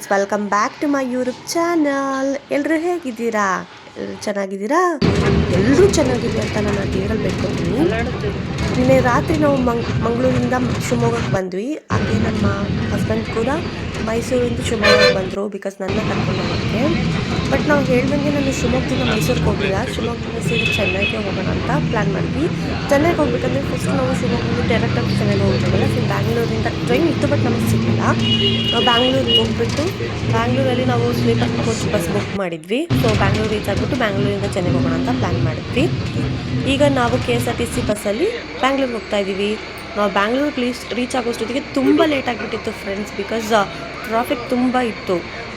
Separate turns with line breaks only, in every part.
Friends, welcome back to my YouTube channel. ಎಲ್ಲರೂ ಹೇಗಿದ್ದೀರಾ? ಎಲ್ಲರೂ ಚೆನ್ನಾಗಿದ್ದೀರಾ? ಎಲ್ಲರೂ ಚೆನ್ನಾಗಿರಿ ಅಂತ ನಾನು ದೇವರಲ್ಲಿ ಬೇಡ್ಕೊತೀನಿ. ನಿನ್ನೆ ರಾತ್ರಿ ನಾವು ಮಂಗಳೂರಿಂದ ಶಿವಮೊಗ್ಗಕ್ಕೆ ಬಂದ್ವಿ. ಹಾಗೆ ನಮ್ಮ ಹಸ್ಬೆಂಡ್ ಕೂಡ ಮೈಸೂರಿಂದ ಶಿವಮೊಗ್ಗಕ್ಕೆ ಬಂದರು ಬಿಕಾಸ್ ನನ್ನ ಕರ್ಕೊಂಡು ಹೋಗೋಕ್ಕೆ. ಬಟ್ ನಾವು ಹೇಳ್ದಂಗೆ ನಾನು ಶಿವಮೊಗ್ಗದಿಂದ ಮೈಸೂರಿಗೆ ಹೋಗಿಲ್ಲ. ಶಿವಮೊಗ್ಗದಿಂದ ಸೀದಾ ಚೆನ್ನೈಗೆ ಹೋಗೋಣ ಅಂತ ಪ್ಲ್ಯಾನ್ ಮಾಡಿದ್ವಿ. ಚೆನ್ನೈಗೆ ಹೋಗ್ಬೇಕಂದ್ರೆ ಫಸ್ಟ್ ನಾವು ಶಿವಮೊಗ್ಗದಿಂದ ಡೈರೆಕ್ಟಾಗಿ ಚೆನ್ನೈಗೆ ಹೋಗ್ಬೇಕಲ್ಲ. ಸೊ ಬ್ಯಾಂಗ್ಳೂರಿಂದ ಟ್ರೈನ್ ಇತ್ತು, ಬಟ್ ನಮಗೆ ಸಿಕ್ಕಿಲ್ಲ. ನಾವು ಬ್ಯಾಂಗ್ಳೂರಿಗೆ ಹೋಗ್ಬಿಟ್ಟು ಬ್ಯಾಂಗ್ಳೂರಲ್ಲಿ ನಾವು ಸ್ಲೀಪರ್ ಕೋಚ್ ಬಸ್ ಬುಕ್ ಮಾಡಿದ್ವಿ. ಸೊ ಬ್ಯಾಂಗ್ಳೂರು ರೀಚ್ ಆಗಿಬಿಟ್ಟು ಬ್ಯಾಂಗ್ಳೂರಿಂದ ಚೆನ್ನೈಗೆ ಹೋಗೋಣ ಅಂತ ಪ್ಲ್ಯಾನ್ ಮಾಡಿದ್ವಿ. ಈಗ ನಾವು KSRTC ಬಸ್ಸಲ್ಲಿ ಬ್ಯಾಂಗ್ಳೂರಿಗೆ ಹೋಗ್ತಾ ಇದ್ದೀವಿ. ನಾವು ಬ್ಯಾಂಗ್ಳೂರಿಗೆ ರೀಚ್ ಆಗೋಷ್ಟೊತ್ತಿಗೆ ತುಂಬ ಲೇಟ್ ಆಗಿಬಿಟ್ಟಿತ್ತು ಫ್ರೆಂಡ್ಸ್, ಬಿಕಾಸ್ ಟ್ರಾಫಿಕ್ ತುಂಬ ಇತ್ತು.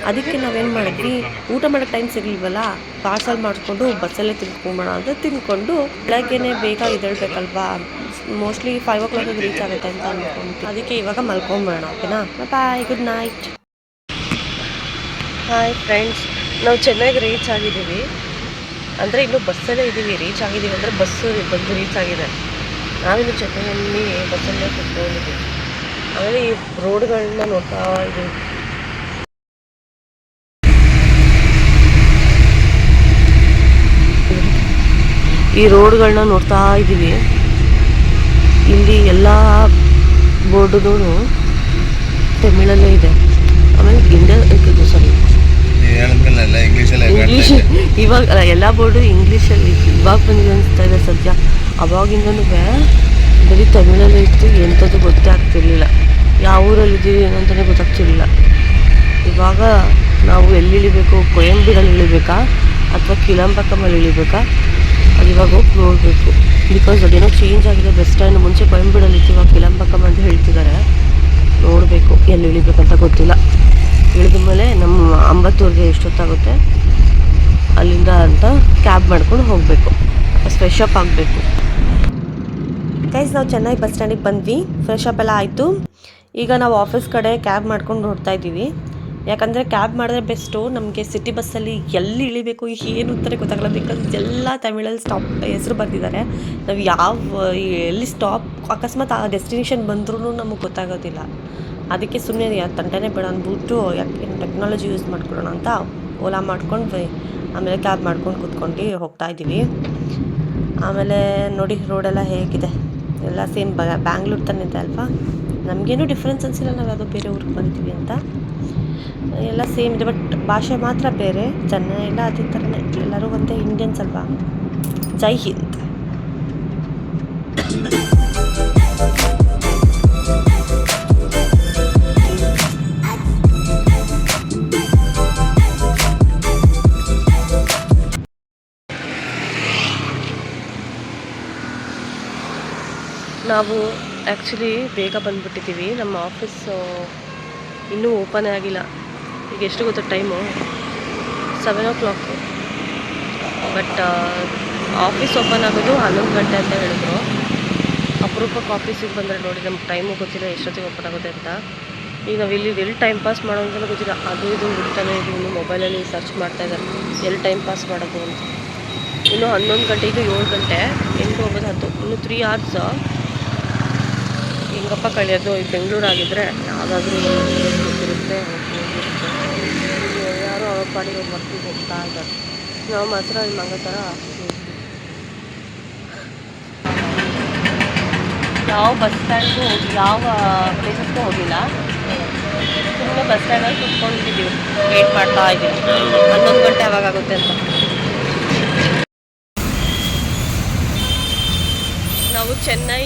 ಅದಕ್ಕೆ ನಾವೇನು ಮಾಡಿದ್ವಿ, ಊಟ ಮಾಡೋಕ್ಕೆ ಟೈಮ್ ಸಿಗಲಿಲ್ವಲ್ಲ, ಪಾರ್ಸಲ್ ಮಾಡಿಕೊಂಡು ಬಸ್ಸಲ್ಲೇ ತಿನ್ಕೊಂಬೋಣ ಅಂತ ತಿಂದ್ಕೊಂಡು ಬೆಳಗ್ಗೆನೇ ಬೇಗ ಎದ್ದೇಳಬೇಕಲ್ವಾ. ಮೋಸ್ಟ್ಲಿ 5 o'clock ರೀಚ್ ಆಗುತ್ತೆ ಅಂತ ಅಂದ್ಕೊಂಡು ಅದಕ್ಕೆ ಇವಾಗ ಮಲ್ಕೊಂಬೋಣ. ಓಕೆನಾ? ಬಾಯ್, ಗುಡ್ ನೈಟ್. ಹಾಯ್ ಫ್ರೆಂಡ್ಸ್, ನಾವು ಚೆನ್ನೈಗೆ ರೀಚ್ ಆಗಿದ್ದೀವಿ. ಅಂದರೆ ಇನ್ನೂ ಬಸ್ಸಲ್ಲೇ ಇದ್ದೀವಿ. ರೀಚ್ ಆಗಿದ್ದೀವಿ ಅಂದರೆ ಬಸ್ಸು ಬಂದು ರೀಚ್ ಆಗಿದೆ. ನಾವಿನ್ನು ಚೆನ್ನೈಯಲ್ಲಿ ಬಸ್ಸಲ್ಲೇ ಕುತ್ಕೊಂಡಿದ್ದೀವಿ. ಆಮೇಲೆ ಈ ರೋಡ್ಗಳನ್ನ ನೋಡ್ತಾ ಇದ್ದೀವಿ. ಇಲ್ಲಿ ಎಲ್ಲ ಬೋರ್ಡುಗಳು ತಮಿಳಲ್ಲೇ ಇದೆ. ಆಮೇಲೆ ಇಂಗ್ಲೀಷ್ ಇವಾಗ ಎಲ್ಲ ಬೋರ್ಡು ಇಂಗ್ಲೀಷಲ್ಲಿ ಇವಾಗ ಬಂದಿದೆ ಅನಿಸ್ತಾ ಇದೆ ಸದ್ಯ. ಅವಾಗಿಂದನೂ ಬರೀ ತಮಿಳಲ್ಲೇ ಇತ್ತು. ಎಂಥದ್ದು ಗೊತ್ತೇ ಆಗ್ತಿರ್ಲಿಲ್ಲ. ಯಾವ ಊರಲ್ಲಿದ್ದೀವಿ ಏನಂತಲೇ ಗೊತ್ತಾಗ್ತಿರ್ಲಿಲ್ಲ. ಇವಾಗ ನಾವು ಎಲ್ಲಿ ಇಳಿಬೇಕು, ಕೊಯಂಬೀರಲ್ಲಿ ಇಳಿಬೇಕಾ ಅಥವಾ ಕಿಲಂಬಕ್ಕಮಲ್ಲಿ ಇಳಿಬೇಕಾ, ಅದು ಇವಾಗ ಹೋಗಿ ನೋಡಬೇಕು. ಬಿಕಾಸ್ ಅದೇನೋ ಚೇಂಜ್ ಆಗಿದೆ ಬಸ್ ಸ್ಟ್ಯಾಂಡ್. ಮುಂಚೆ ಕೊಯಂಬೀಡಲ್ಲಿ ಇತ್ತು, ಇವಾಗ ಕಿಲಂಬಕ್ಕಮ್ ಅಂತ ಹೇಳ್ತಿದ್ದಾರೆ. ನೋಡಬೇಕು, ಎಲ್ಲಿ ಇಳಿಬೇಕಂತ ಗೊತ್ತಿಲ್ಲ. ಇಳಿದ ಮೇಲೆ ನಮ್ಮ ಅಂಬತ್ತೂರಿಗೆ ಎಷ್ಟೊತ್ತಾಗುತ್ತೆ ಅಲ್ಲಿಂದ ಅಂತ ಕ್ಯಾಬ್ ಮಾಡ್ಕೊಂಡು ಹೋಗಬೇಕು. ಫ್ರೆಶ್ ಅಪ್ ಆಗಬೇಕು. ಗೈಸ್, ನಾವು ಚೆನ್ನೈ ಬಸ್ ಸ್ಟ್ಯಾಂಡಿಗೆ ಬಂದ್ವಿ. ಫ್ರೆಶ್ ಅಪ್ ಎಲ್ಲ ಆಯಿತು. ಈಗ ನಾವು ಆಫೀಸ್ ಕಡೆ ಕ್ಯಾಬ್ ಮಾಡ್ಕೊಂಡು ಹೊರಡ್ತಾ ಇದ್ದೀವಿ. ಯಾಕಂದರೆ ಕ್ಯಾಬ್ ಮಾಡಿದ್ರೆ ಬೆಸ್ಟು. ನಮಗೆ ಸಿಟಿ ಬಸ್ಸಲ್ಲಿ ಎಲ್ಲಿ ಇಳಿಬೇಕು ಏನು ಅಂತಾನೆ ಗೊತ್ತಾಗಲ್ಲ. ಬಿಕಾಸ್ ಎಲ್ಲ ತಮಿಳಲ್ಲಿ ಸ್ಟಾಪ್ ಹೆಸರು ಬರ್ತಿದ್ದಾರೆ. ನಾವು ಎಲ್ಲಿ ಸ್ಟಾಪ್ ಅಕಸ್ಮಾತ್ ಆ ಡೆಸ್ಟಿನೇಷನ್ ಬಂದ್ರೂ ನಮಗೆ ಗೊತ್ತಾಗೋದಿಲ್ಲ. ಅದಕ್ಕೆ ಸುಮ್ಮನೆ ತಂಟೆನೇ ಬೇಡ ಅಂದ್ಬಿಟ್ಟು ಯಾಕೆ ಟೆಕ್ನಾಲಜಿ ಯೂಸ್ ಮಾಡ್ಕೊಳ್ಳೋಣ ಅಂತ ಓಲಾ ಮಾಡ್ಕೊಂಡು ಆಮೇಲೆ ಕ್ಯಾಬ್ ಮಾಡ್ಕೊಂಡು ಕೂತ್ಕೊಂಡು ಹೋಗ್ತಾ ಇದ್ದೀವಿ. ಆಮೇಲೆ ನೋಡಿ ರೋಡೆಲ್ಲ ಹೇಗಿದೆ, ಎಲ್ಲ ಸೇಮ್ ಬ್ಯಾಂಗ್ಳೂರು ತಾನೇ ಇದೆ ಅಲ್ವಾ. ನಮಗೇನು ಡಿಫ್ರೆನ್ಸ್ ಅನಿಸಿಲ್ಲ, ನಾವು ಯಾವುದೋ ಬೇರೆ ಊರಿಗೆ ಬಂದಿದ್ದೀವಿ ಅಂತ. ಎಲ್ಲ ಸೇಮ್ ಇದೆ, ಬಟ್ ಭಾಷೆ ಮಾತ್ರ ಬೇರೆ. ಚೆನ್ನೈ ಎಲ್ಲ ಅದೇ ಥರನೇ, ಎಲ್ಲರೂ ಒಂದೇ ಇಂಡಿಯನ್ಸ್ ಅಲ್ವಾ. ಜೈ ಹಿಂದ್. ನಾವು ಆ್ಯಕ್ಚುಲಿ ಬೇಗ ಬಂದುಬಿಟ್ಟಿದ್ದೀವಿ. ನಮ್ಮ ಆಫೀಸು ಇನ್ನೂ ಓಪನೇ ಆಗಿಲ್ಲ. ಈಗ ಎಷ್ಟು ಗೊತ್ತಾ time? 7 o'clock. But office open ಆಗೋದು 11 ಗಂಟೆ ಅಂತ ಹೇಳಿದ್ರು. ಅಪರೂಪಕ್ಕೆ ಆಫೀಸಿಗೆ ಬಂದರೆ ನೋಡಿ, ನಮ್ಗೆ ಟೈಮು ಗೊತ್ತಿಲ್ಲ ಎಷ್ಟೊತ್ತಿಗೆ ಓಪನ್ ಆಗುತ್ತೆ ಅಂತ. ಈಗ ನಾವು ಎಲ್ಲಿ ಟೈಮ್ ಪಾಸ್ ಮಾಡೋಂತಲೂ ಗೊತ್ತಿಲ್ಲ. ಅದು ಇದು ಹುಡ್ತಾನೆ ಇನ್ನು ಮೊಬೈಲಲ್ಲಿ ಸರ್ಚ್ ಮಾಡ್ತಾಯಿದ್ದಾರೆ ಎಲ್ಲಿ ಟೈಮ್ ಪಾಸ್ ಮಾಡೋದು ಅಂತ. ಇನ್ನು 11 ಗಂಟೆ, ಇದು 7 ಗಂಟೆ, 8 ಹೋಗೋದು 10, ಇನ್ನು 3 hours. ಹೆಂಗಪ್ಪ ಕಳೆಯೋದು? ಈ ಬೆಂಗಳೂರು ಆಗಿದ್ದರೆ ಯಾವುದಾದ್ರೂ ಗೊತ್ತಿರುತ್ತೆ, ಯಾರೋ ಅವ್ರ ಪಾಡಿಗೆ ಬರ್ತೀವಿ ಹೋಗ್ತಾ ಇದ್ದಾರೆ. ನಾವು ಮಾತ್ರ ಇಲ್ಲಿ ಮಂಗ ಥರ ಯಾವ ಬಸ್ ಸ್ಟ್ಯಾಂಡ್ಗೂ ಹೋಗಿ ಯಾವ ಪ್ಲೇಸಸ್ಗೂ ಹೋಗಿಲ್ಲ. ಸುಮ್ಮನೆ ಬಸ್ ಸ್ಟ್ಯಾಂಡಲ್ಲಿ ಕುತ್ಕೊಂಡಿದ್ದೀವಿ, ವೇಟ್ ಮಾಡ್ತಾ ಇದ್ದೀವಿ 11 ಗಂಟೆ ಯಾವಾಗುತ್ತೆ ಅಂತ. ನಾವು ಚೆನ್ನೈ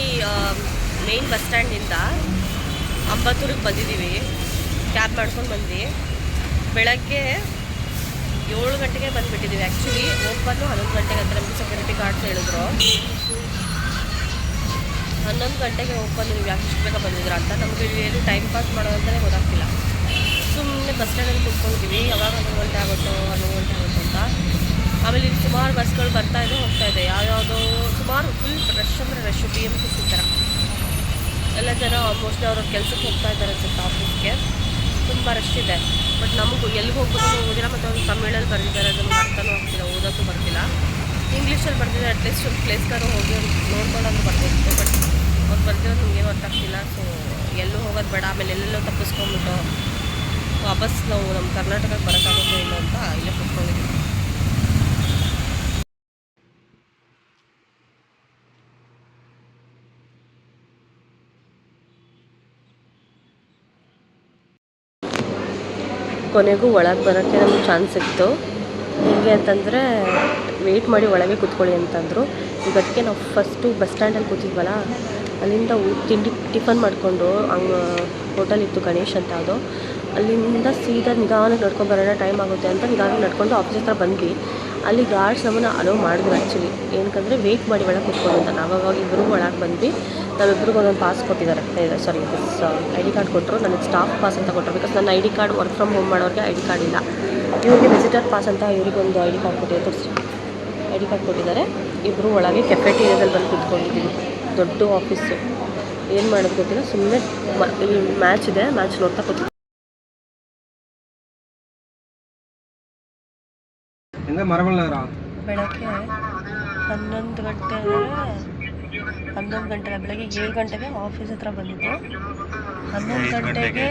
ಮೇನ್ ಬಸ್ ಸ್ಟ್ಯಾಂಡಿಂದ ಅಂಬತ್ತೂರಿಗೆ ಬಂದಿದ್ದೀವಿ. ಕ್ಯಾಬ್ ಮಾಡ್ಕೊಂಡು ಬಂದ್ವಿ. ಬೆಳಗ್ಗೆ 7 ಗಂಟೆಗೆ ಬಂದುಬಿಟ್ಟಿದ್ದೀವಿ. ಆ್ಯಕ್ಚುಲಿ ಓಪನ್ನು 11 ಗಂಟೆಗೆ ಅಂತ ನಮಗೆ ಸೆಕ್ಯೂರಿಟಿ ಗಾರ್ಡ್ಸ್ ಹೇಳಿದ್ರು. 11 ಗಂಟೆಗೆ ಓಪನ್, ನೀವು ಯಾಕೆ ಇಷ್ಟು ಬೇಗ ಬಂದಿದ್ದೀರಾ ಅಂತ. ನಮಗೆ ಏನು ಟೈಮ್ ಪಾಸ್ ಮಾಡೋದಂತಲೇ ಗೊತ್ತಾಗ್ತಿಲ್ಲ. ಸುಮ್ಮನೆ ಬಸ್ ಸ್ಟ್ಯಾಂಡಲ್ಲಿ ಕೂತ್ಕೊಂಡಿದ್ದೀವಿ. ಯಾವಾಗ 11 ಗಂಟೆ ಆಗುತ್ತೋ ಅಂತ. ಆಮೇಲೆ ಇಲ್ಲಿ ಸುಮಾರು ಬಸ್ಗಳು ಬರ್ತಾಯಿದೆ ಹೋಗ್ತಾಯಿದೆ. ಯಾವ್ಯಾವುದೋ ಸುಮಾರು ಫುಲ್ ರಶ್ ಅಂದರೆ ರಶ್. BMTC ಥರ ಎಲ್ಲ ಜನ ಆಲ್ಮೋಸ್ಟ್ ಅವ್ರ ಕೆಲಸಕ್ಕೆ ಹೋಗ್ತಾ ಇದ್ದಾರೆ ಅನ್ಸುತ್ತೆ, ಆಫೀಸ್ಗೆ. ತುಂಬ ರಶ್ ಇದೆ. ಬಟ್ ನಮಗೂ ಎಲ್ಲಿಗೆ ಹೋಗ್ಬೇಕು ಓದಿಲ್ಲ. ಮತ್ತು ಅವ್ರು ತಮಿಳಲ್ಲಿ ಬರೆದಿದ್ದಾರೆ, ನಮ್ಗೆ ಅರ್ಥನೂ ಆಗ್ತಿಲ್ಲ, ಓದೋಕ್ಕೂ ಬರ್ತಿಲ್ಲ. ಇಂಗ್ಲೀಷಲ್ಲಿ ಬರ್ತಿದ್ದಾರೆ. ಅಟ್ಲೀಸ್ಟ್ ಒಂದು ಪ್ಲೇಸ್ಗಾರು ಹೋಗಿ ನೋಡ್ಕೊಳ್ಳೋದು ಬರ್ತಿತ್ತು. ಬಟ್ ಅವ್ರು ಬರ್ತಿರೋದು ನಮಗೇನು ಅರ್ಥ ಆಗ್ತಿಲ್ಲ. ಸೊ ಎಲ್ಲೂ ಹೋಗೋದು ಬೇಡ. ಆಮೇಲೆ ಎಲ್ಲೆಲ್ಲೋ ತಪ್ಪಿಸ್ಕೊಂಡ್ಬಿಟ್ಟು ವಾಪಸ್ ನಾವು ನಮ್ಮ ಕರ್ನಾಟಕಕ್ಕೆ ಬರೋಕ್ಕಾಗುತ್ತೋ ಇಲ್ಲ ಅಂತ ಇಲ್ಲೇ ಕೂತ್ಕೊಂಡಿದ್ದೀವಿ. ಕೊನೆಗೂ ಒಳಗೆ ಬರೋಕ್ಕೆ ನಮ್ಗೆ ಚಾನ್ಸ್ ಸಿಕ್ತು. ಹೇಗೆ ಅಂತಂದರೆ ವೆಯ್ಟ್ ಮಾಡಿ ಒಳಗೆ ಕೂತ್ಕೊಳ್ಳಿ ಅಂತಂದರು. ಈಗ ಅದಕ್ಕೆ ನಾವು ಫಸ್ಟು ಬಸ್ ಸ್ಟ್ಯಾಂಡಲ್ಲಿ ಕೂತಿದ್ವಲ್ಲ, ಅಲ್ಲಿಂದ ತಿಂಡಿ ಟಿಫನ್ ಮಾಡಿಕೊಂಡು ಹಂಗೆ ಹೋಟೆಲ್ ಇತ್ತು ಗಣೇಶ್ ಅಂತ ಅದು, ಅಲ್ಲಿಂದ ಸೀದಾ ನಿಧಾನಕ್ಕೆ ನಡ್ಕೊಂಡು ಬರೋಣ, ಟೈಮ್ ಆಗುತ್ತೆ ಅಂತ ನಿಧಾನಕ್ಕೆ ನಡ್ಕೊಂಡು ಆಫೀಸ್ ಹತ್ರ ಬಂದ್ವಿ. ಅಲ್ಲಿ ಗಾರ್ಡ್ಸ್ ನಮ್ಮನ್ನು ಅಲೋ ಮಾಡಿದ್ರು ಆ್ಯಕ್ಚುಲಿ, ಏನಕ್ಕಂದರೆ ವೆಯ್ಟ್ ಮಾಡಿ ಒಳಗೆ ಕೂತ್ಕೊಂಡು ಅಂತ. ನಾವಾಗ ಇಬ್ಬರು ಒಳಗೆ ಬಂದ್ವಿ. ನಾವಿಬ್ರಿಗೂ ಒಂದೊಂದು ಪಾಸ್ ಕೊಟ್ಟಿದ್ದಾರೆ, ಸಾರಿ ಐ ಡಿ ಕಾರ್ಡ್ ಕೊಟ್ಟರು. ನನಗೆ ಸ್ಟಾಫ್ ಪಾಸ್ ಅಂತ ಕೊಟ್ಟರು, ಬಿಕಾಸ್ ನನ್ನ I D card work from home ಮಾಡೋರಿಗೆ ಐ ಡಿ ಕಾರ್ಡ್ ಇಲ್ಲ. ಇವ್ರಿಗೆ ವಿಸಿಟರ್ ಪಾಸ್ ಅಂತ ಇವರಿಗೊಂದು ಐ ಡಿ ಕಾರ್ಡ್ ಕೊಟ್ಟಿದ್ದಾರೆ, ಐ ಡಿ ಕಾರ್ಡ್ ಕೊಟ್ಟಿದ್ದಾರೆ. ಇಬ್ಬರು ಒಳಗೆ ಕೆಫೆಟೇರಿಯಾದಲ್ಲಿ ಬಂದು ಕೂತ್ಕೊಂಡಿದ್ದೀವಿ. ದೊಡ್ಡ ಆಫೀಸು, ಏನು ಮಾಡೋದು ಗೊತ್ತಿಲ್ಲ, ಸುಮ್ಮನೆ ಇಲ್ಲಿ ಮ್ಯಾಚ್ ಇದೆ, ಮ್ಯಾಚ್ ನೋಡ್ತಾ ಕೂತ್ಕೊಂಡು ಬೆಳಗ್ಗೆ 11 ಗಂಟೆ ಬೆಳಗ್ಗೆ 7 ಗಂಟೆಗೆ ಆಫೀಸ್ ಹತ್ರ ಬಂದಿದ್ದು. 11 ಗಂಟೆಗೆ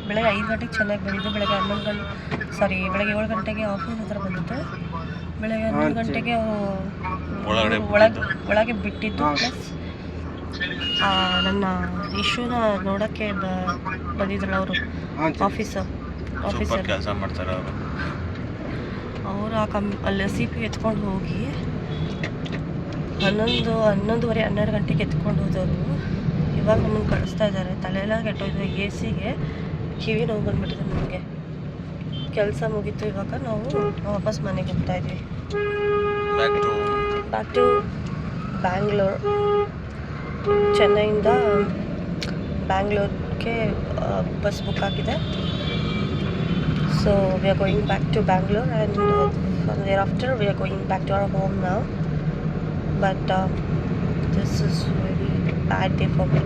ಬೆಳಗ್ಗೆ 5 ಗಂಟೆಗೆ ಚೆನ್ನಾಗಿ ಬಂದಿದ್ದು. ಬೆಳಗ್ಗೆ 7 ಗಂಟೆಗೆ ಆಫೀಸ್ ಹತ್ರ ಬಂದಿದ್ದು. ಬೆಳಗ್ಗೆ 11 ಗಂಟೆಗೆ ಒಳಗೆ ಬಿಟ್ಟಿದ್ದು. ಪ್ಲಸ್ ನನ್ನ ಇಶ್ಯೂನ ನೋಡೋಕ್ಕೆ ಬಂದಿದ್ರಲ್ಲ ಅವರು, ಆಫೀಸರ್ ಕೆಲಸ ಮಾಡ್ತಾರೆ ಅವರು. ಅಲ್ಲಿ ಸಿ ಪಿ ಎತ್ಕೊಂಡು ಹೋಗಿ 11:30 ಗಂಟೆಗೆ ಎತ್ಕೊಂಡು ಹೋದವರು. ಇವಾಗ ನಮ್ಮನ್ನು ಕಳಿಸ್ತಾ ಇದ್ದಾರೆ. ತಲೆಯೆಲ್ಲ ಕೆಟ್ಟೋಯ್ತು, ಎ ಸಿಗೆ ಕಿವಿ ನೋವು ಬಂದುಬಿಟ್ಟಿದೆ ನಮಗೆ. ಕೆಲಸ ಮುಗೀತು, ಇವಾಗ ನಾವು ವಾಪಸ್ ಮನೆಗೆ ಹೋಗ್ತಾ ಇದ್ವಿ. Back to Bangalore. ಚೆನ್ನೈಯಿಂದ ಬ್ಯಾಂಗ್ಳೂರ್ಗೆ ಬಸ್ ಬುಕ್ ಆಗಿದೆ. So we are going back to Bangalore, and from thereafter we are going back to our home now. But this is really bad day for me.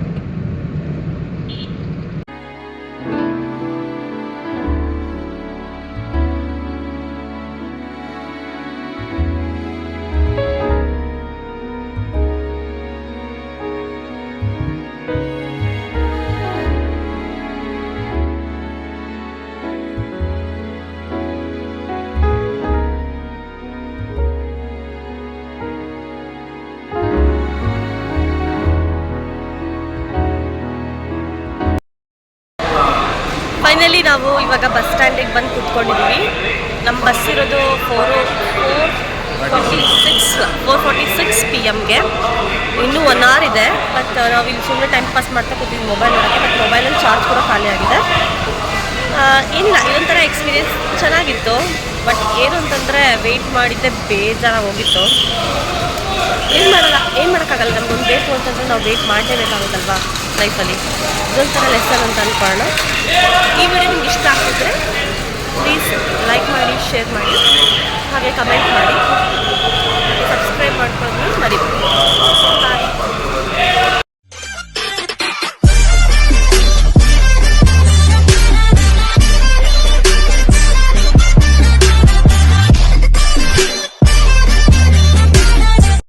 Finally ನಾವು ಇವಾಗ bus ಸ್ಟ್ಯಾಂಡಿಗೆ ಬಂದು ಕೂತ್ಕೊಂಡಿದ್ದೀವಿ. ನಮ್ಮ bus ಇರೋದು 4:46 PM-ಗೆ. ಇನ್ನೂ 1 hour ಇದೆ. But ನಾವು ಇಲ್ಲಿ ಸುಮ್ಮನೆ ಟೈಮ್ ಪಾಸ್ ಮಾಡ್ತಾ ಕೂತಿದ್ವಿ ಮೊಬೈಲ್ ನೋಡೋಕ್ಕೆ. ಬಟ್ ಮೊಬೈಲಲ್ಲಿ ಚಾರ್ಜ್ ಕೂಡ ಖಾಲಿ ಆಗಿದೆ. ಏನಿಲ್ಲ, ಇದೊಂಥರ ಎಕ್ಸ್ಪೀರಿಯೆನ್ಸ್ ಚೆನ್ನಾಗಿತ್ತು. ಬಟ್ ಏನು ಅಂತಂದರೆ ವೆಯ್ಟ್ ಮಾಡಿದ್ದೆ ಬೇಜಾರಾಗಿ ಹೋಗಿತ್ತು. ಏನು ಮಾಡೋಕ್ಕಾಗಲ್ಲ. ನಮ್ಗೊಂದು ಬೇಕು ಅಂತಂದರೆ ನಾವು ವೆಯ್ಟ್ ಮಾಡಲೇಬೇಕಾಗುತ್ತಲ್ವಾ ಲೈಫಲ್ಲಿ. ಇದೊಂಥರ ಲೆಸನ್ ಅಂತ ಅಂದ್ಕೊಳ್ಳೋಣ. ಈ ವಿಡಿಯೋ ನಿಮ್ಗೆ ಇಷ್ಟ ಆಗ್ತಿದ್ರೆ ಪ್ಲೀಸ್ ಲೈಕ್ ಮಾಡಿ, ಶೇರ್ ಮಾಡಿ, ಹಾಗೆ ಕಮೆಂಟ್ ಮಾಡಿ, ಸಬ್ಸ್ಕ್ರೈಬ್ ಮಾಡ್ಕೊಂಡು ಮರಿಬೇಡಿ. ಬಾಯ್.